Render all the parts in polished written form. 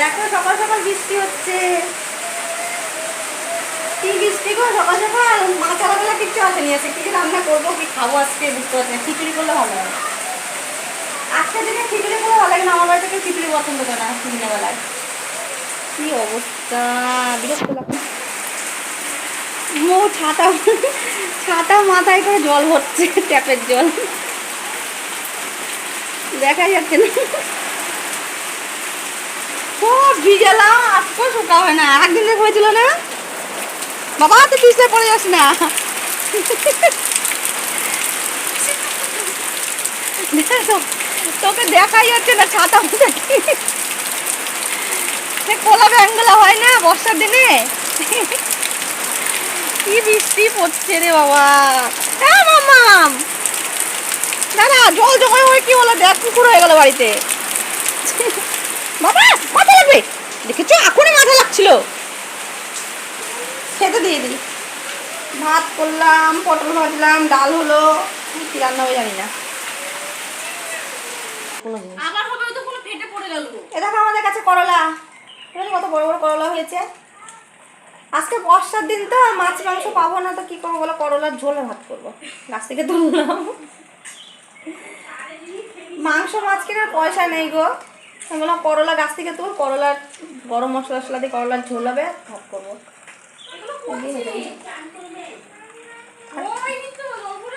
দেখো সকাল সকাল বৃষ্টি হচ্ছে। কি বৃষ্টি গো সকাল সকাল, মা সকালবেলা কিচ্ছু আসেনি। আছে কি রান্না করবো, কি খাবো আজকে বুঝতে পারছি না। খিচুড়ি করলে ভালো হয়। আজকের দিনে খিচুড়ি করলে ভালো লাগে না, আমার বাড়িতে কেউ খিচুড়ি পছন্দ করে না দিনের বেলায়। কি অবস্থা, বিরক্ত লাগে। ছাতা ছাতা মাথায় করে জল ভরছে, ট্যাপের জল দেখা যাচ্ছে না। খুব ভিজালাম, আজকেও শুকা হয় না। একদিন দেখ হয়েছিল না বাবা, তো পিছনে পড়ে যাস না। তোকে দেখাই যাচ্ছে না ছাতা মাথায়। সে কোলা ব্যাঙ্গলা হয় না বর্ষার দিনে। কি বৃষ্টি পড়ছে রে বাবা। হ্যাঁ মাম্মাম, দাদা জল জমা হয়ে কি হলো দেখ, পুকুর হয়ে গেল বাড়িতে। বাবা মাথা লাগবে, দেখেছো এখনই মাথা লাগছিল। খেতে দিয়ে দিই। ভাত করলাম, পটল ভাজলাম, ডাল হলো, কি রান্না হবে জানি না। আবার হবে তো কোনো ফেটে পড়ে গেল। এ দেখো আমাদের কাছে করলা, কত বড় বড় করলা হয়েছে। আজকে বর্ষার দিন তো মাছ মাংস পাবো না, তো কি করবো বলো, করলার ঝোলে ভাত করবো। গাছ থেকে তুললাম। মাংস মাছ কেনার পয়সা নেই গো। আমি বললাম করলা গাছ থেকে তুল, করলার গরম মশলা টশলা দিয়ে করলার ঝোল হবে, ভাত করবো।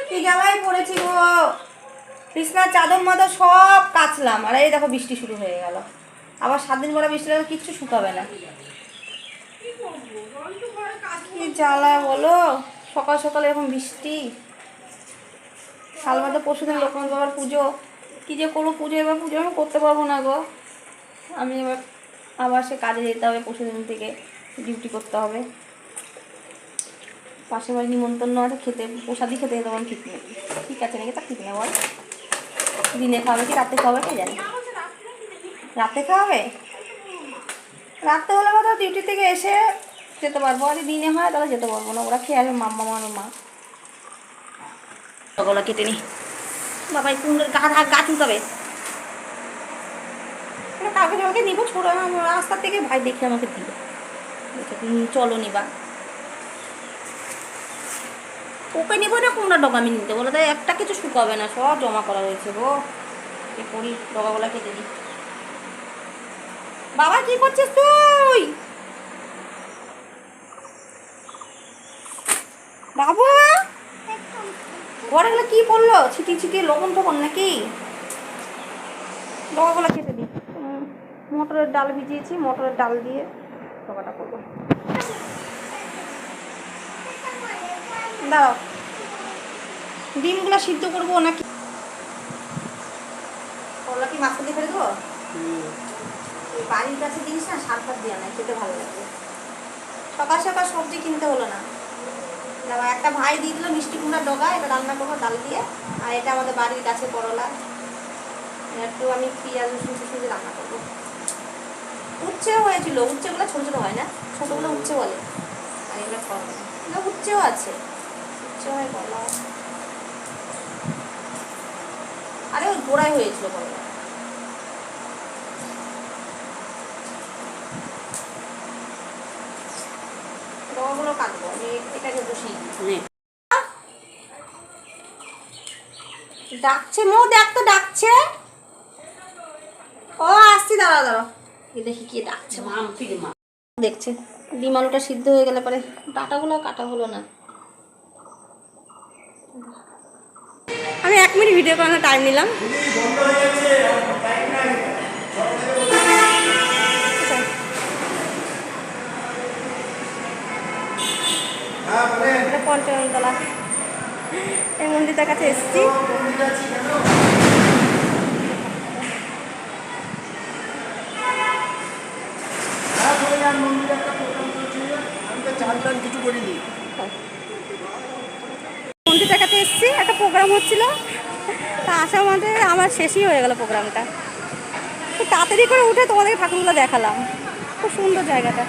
কি জ্বালাই পড়েছি গো, বিছনার চাদর মাদর সব কাচলাম, আর এই দেখো বৃষ্টি শুরু হয়ে গেল। আবার 7 দিন পরে বৃষ্টি হলে কিচ্ছু শুকাবে না। কি জ্বালা বলো, সকাল সকাল এরকম বৃষ্টি। কাল বাদে পরশুদিন লোকনাথ বাবার পুজো, কী যে করবো পুজো, এবার পুজো আমি করতে পারবো না গো। আমি এবার আবার সে কাজে যেতে হবে, পরশুদিন থেকে ডিউটি করতে হবে। পাশের বাড়ি নিমন্ত্রণ আছে, খেতে প্রসাদি খেতে যেতে আমার ঠিক নেই। ঠিক আছে নাকি তা ঠিক নেই বল, দিনে খাওয়াবে কি রাতে খাওয়াবে কে জানি। রাতে খাওয়াবে, রাতে হলে কথা ডিউটি থেকে এসে যেতে পারবো, আর দিনে হয় তাহলে যেতে পারবো না। ওরা খেয়ে আসবে, মাম্মা আমার মা। গলা কেটে নি বাবা, কুমড়োর গা চুলকাবে। কাউকে আমাকে নিবো ছোটো রাস্তার থেকে, ভাই দেখে আমাকে দিল, চলো নিবা। ওকে নিবো না কুমড়া ডগা আমি নিতে বলো, তাই একটা কিছু শুকাবে না, সব জমা করা হয়েছে গো। এ করি ডগাগুলা কেটে দিই। বাবা কি করছিস তুই বাবু? ঘরে কি পড়লো, ছিটি ছিটি লবণ টবণ নাকি? ডগাগুলা কেটে দিই। মটরের ডাল ভিজিয়েছি, মটরের ডাল দিয়ে ডগাটা করবো। দাঁড়াও, ডিমগুলা সিদ্ধ করবো নাকি? করলা কি মাছ দিয়ে ফেলে দেবো? বাড়ির কাছে জিনিস না সার ফার দেওয়া নাই, খেতে ভালো লাগবে। সকাল সকাল সবজি কিনতে হলো না। দাঁড়াও, একটা ভাই দিয়ে দিল মিষ্টি কুমড়ার ডগা, এটা রান্না করবো ডাল দিয়ে। আর এটা আমাদের বাড়ির কাছে করলা, একটু আমি পেঁয়াজ রসুন সুসুন রান্না করবো। উচ্ছেও হয়েছিল, উচ্ছেগুলো ছোটো ছোটো হয় না, ছোটোগুলো উচ্ছে বলে, আর এগুলো করলা। এগুলো উচ্ছেও আছে, উচ্ছে হয় করলা। আরে ওই গোড়ায় হয়েছিল করলা। ডগাগুলো কাটবো আমি, এটাকে বসিয়ে দিই। ডাকছে মো, দেখ তো ডাকছে। ও আসছি, দাঁড়া দাঁড়া, দেখি কি ডাকছে। মাম ফিরে মা দেখছে। ডিম আলুটা সিদ্ধ হয়ে গেলে পরে ডাটাগুলো কাটা হলো না। আমি 1 মিনিট ভিডিও করানোর টাইম নিলাম। পঞ্চমতলা এই মন্দিরটার কাছে এসেছি। মন্দিরটার কাছে এসেছি, একটা প্রোগ্রাম হচ্ছিল, তা আসা আমাদের আমার শেষই হয়ে গেল প্রোগ্রামটা। খুব তাড়াতাড়ি করে উঠে তোমাদেরকে ঠাকুরগুলো দেখালাম। খুব সুন্দর জায়গাটা,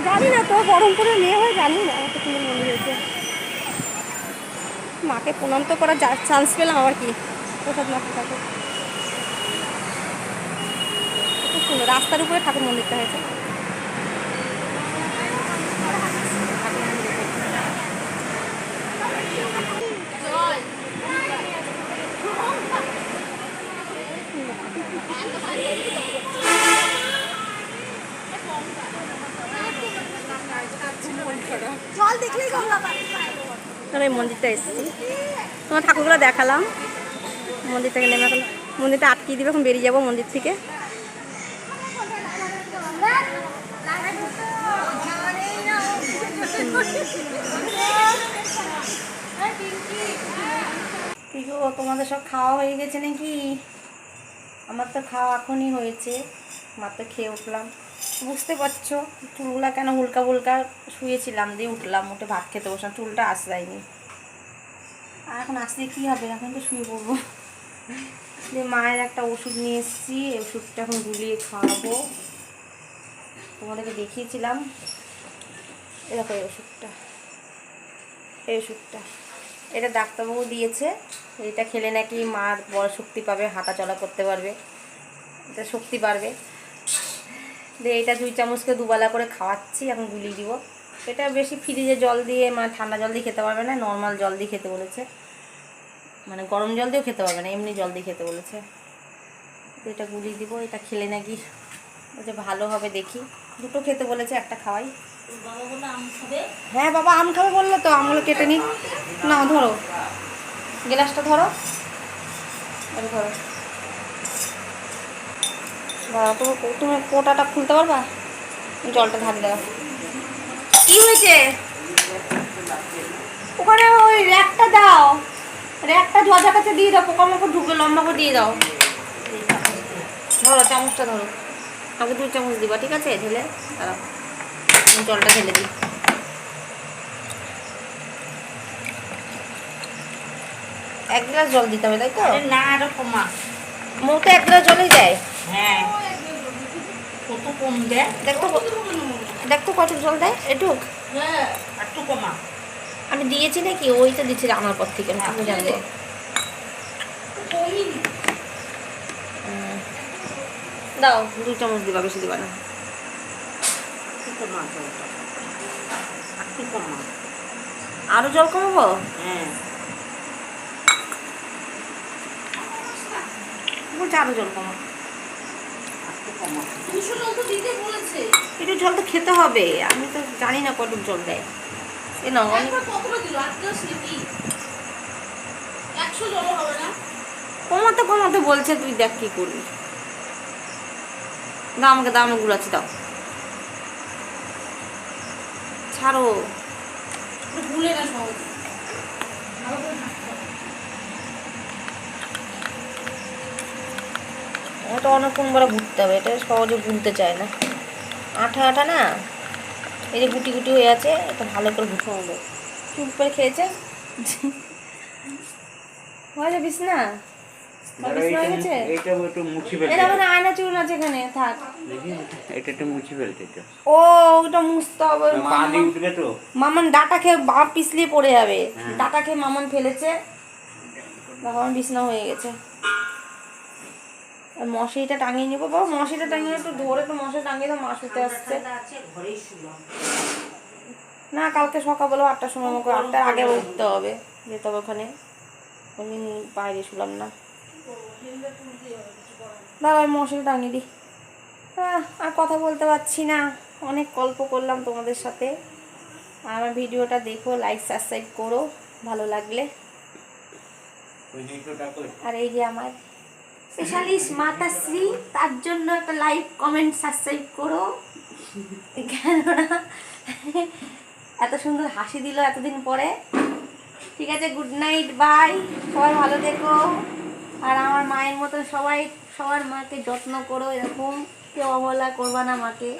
জানি না তো বহরমপুরে মেয়ে হয়ে জানি না এত সুন্দর মন্দির হয়েছে। মাকে প্রণাম তো করার চান্স পেলাম, আবার কি প্রসাদ মাকে থাকে। খুব সুন্দর। সুন্দর, রাস্তার উপরে ঠাকুর মন্দিরটা হয়েছে। আমি এই মন্দিরটা এসেছি, তোমার ঠাকুরগুলো দেখালাম। মন্দির থেকে নেমে এখন মন্দিরটা আটকিয়ে দিবে, এখন বেরিয়ে যাবো মন্দির থেকে। কি গো, তোমাদের সব খাওয়া হয়ে গেছে নাকি? আমার তো খাওয়া এখনই হয়েছে, মাত্র খেয়ে উঠলাম। বুঝতে পারছো চুলগুলা কেন হুলকা হুলকা, শুয়েছিলাম দিয়ে উঠলাম, উঠে ভাত খেতে বসলাম, চুলটা আসলাইনি। আর এখন আসলে কী হবে, এখন তো শুয়ে পড়বো। দিয়ে মায়ের একটা ওষুধ নিয়ে এসেছি, এই ওষুধটা এখন গুলিয়ে খাওয়াবো। তোমাদেরকে দেখিয়েছিলাম, এরকম এই ওষুধটা, এটা ডাক্তারবাবু দিয়েছে। এটা খেলে নাকি মার বড় শক্তি পাবে, হাঁটা চলা করতে পারবে, এটা শক্তি বাড়বে। দিয়ে এটা 2 চামচকে দুবেলা করে খাওয়াচ্ছি, এখন গুলিয়ে দিব। এটা বেশি ফ্রিজে জল দিয়ে, মানে ঠান্ডা জল দিয়ে খেতে পারবে না, নর্মাল জল দিয়ে খেতে বলেছে, মানে গরম জল দিয়েও খেতে পারবে না, এমনি জল দিয়ে খেতে বলেছে। এটা গুলিয়ে দিব, এটা খেলে নাকি বলছে ভালো হবে, দেখি। 2টো খেতে বলেছে, একটা খাওয়াই। হ্যাঁ বাবা আম খাবে বললো তো, আমগুলো কেটে নি। না ধরো গ্লাসটা, ধরো এটা ধরো। তুমি কোটাটা খুলতে পারবা? জলটা ঢাক দেওয়া। কি হয়েছে ওখানে? ওই র্যাকটা দাও, র্যাকটা ঝরঝা কাছে দিয়ে দাও, পোকামাকড় ঢুকবে, লম্বা করে দিয়ে দাও। ধরো চামচটা ধরো, আগে 2 চামচ দিবা, ঠিক আছে? ঢেলে দাঁড়াও, জলটা ঢেলে দিই। 1 গ্লাস জল দিতে হবে, তাই তো? না আরো কমা। মুখে 1 গ্লাস জলই দেয়। হ্যাঁ কত কম দেয়, দেখতো কত জল দেয়, এটুক। হ্যাঁ একটু কমা। আমি দিয়েছি নাকি, ওই তো দিচ্ছি আমার পর থেকে, আমি জানবো। দাও 2 চামচ দিবা, বেশি দিবা না। একটু কমা। আরো জল কমাবো? হ্যাঁ বলছে আরো জল কমা। একটু কমা। 200 জল তো দিতে বলেছে। একটু জল তো খেতে হবে, আমি তো জানি না কত জল দেয়। এ না অনেক কতটা দিল, 8 গ্লাস নাকি? 100 জল হবে না? কমাতে কমাতে বলছে, তুই দেখ কি করবি। দাও আমাকে, দাও, আমি গুলাচ্ছি, দাও, ছাড়ো। ভুলে না সহজে। এটা অনেকক্ষণ বড় ঘুরতে হবে, এটা সহজে ভুলতে চায় না, আঠা আঠা না, এই যে গুটি গুটি হয়ে আছে, এটা ভালো করে ঘুরতে হবে। চুপ করে খেয়েছে হয়ে বিছনা, বিছনা হয়ে গেছে। এটা একটু মুছি ফেলতে, এটা মানে আয়না চুল আছে এখানে, থাক। এটা একটু মুছি ফেলতে তো, ও ওটা মুছতে হবে। পা দিয়ে উঠবে তো। মামান ডাটা খেয়ে বাপ পিছলিয়ে পড়ে যাবে, ডাটা খেয়ে মামান ফেলেছে, দেখো আমার বিছনা হয়ে গেছে। আর মশারিটা টাঙিয়ে নিবো বাবা, মশারিটা টাঙিয়ে একটু ধরে, একটু মশারি টাঙিয়ে দাও, মা শুতে আসছে। না কালকে সকালবেলা 8টার সময়, আমাকে 8টার আগে উঠতে হবে, যেতে হবে ওখানে, ওই বাইরে শুলাম না। দাঁড়া আমি মশারি টাঙিয়ে দিই। আর কথা বলতে পারছি না, অনেক গল্প করলাম তোমাদের সাথে। আর আমার ভিডিওটা দেখো, লাইক সাবস্ক্রাইব করো ভালো লাগলে। আর এই যে আমার স্পেশালিস্ট মাতাশ্রী, তার জন্য একটা লাইক কমেন্ট সাবস্ক্রাইব করো, কেননা এত সুন্দর হাসি দিল এতদিন পরে। ঠিক আছে, গুড নাইট, বাই, সবাই ভালো থেকো। আর আমার মায়ের মতো সবাই সবার মাকে যত্ন করো, এরকম কেউ অবহেলা করবা না মাকে।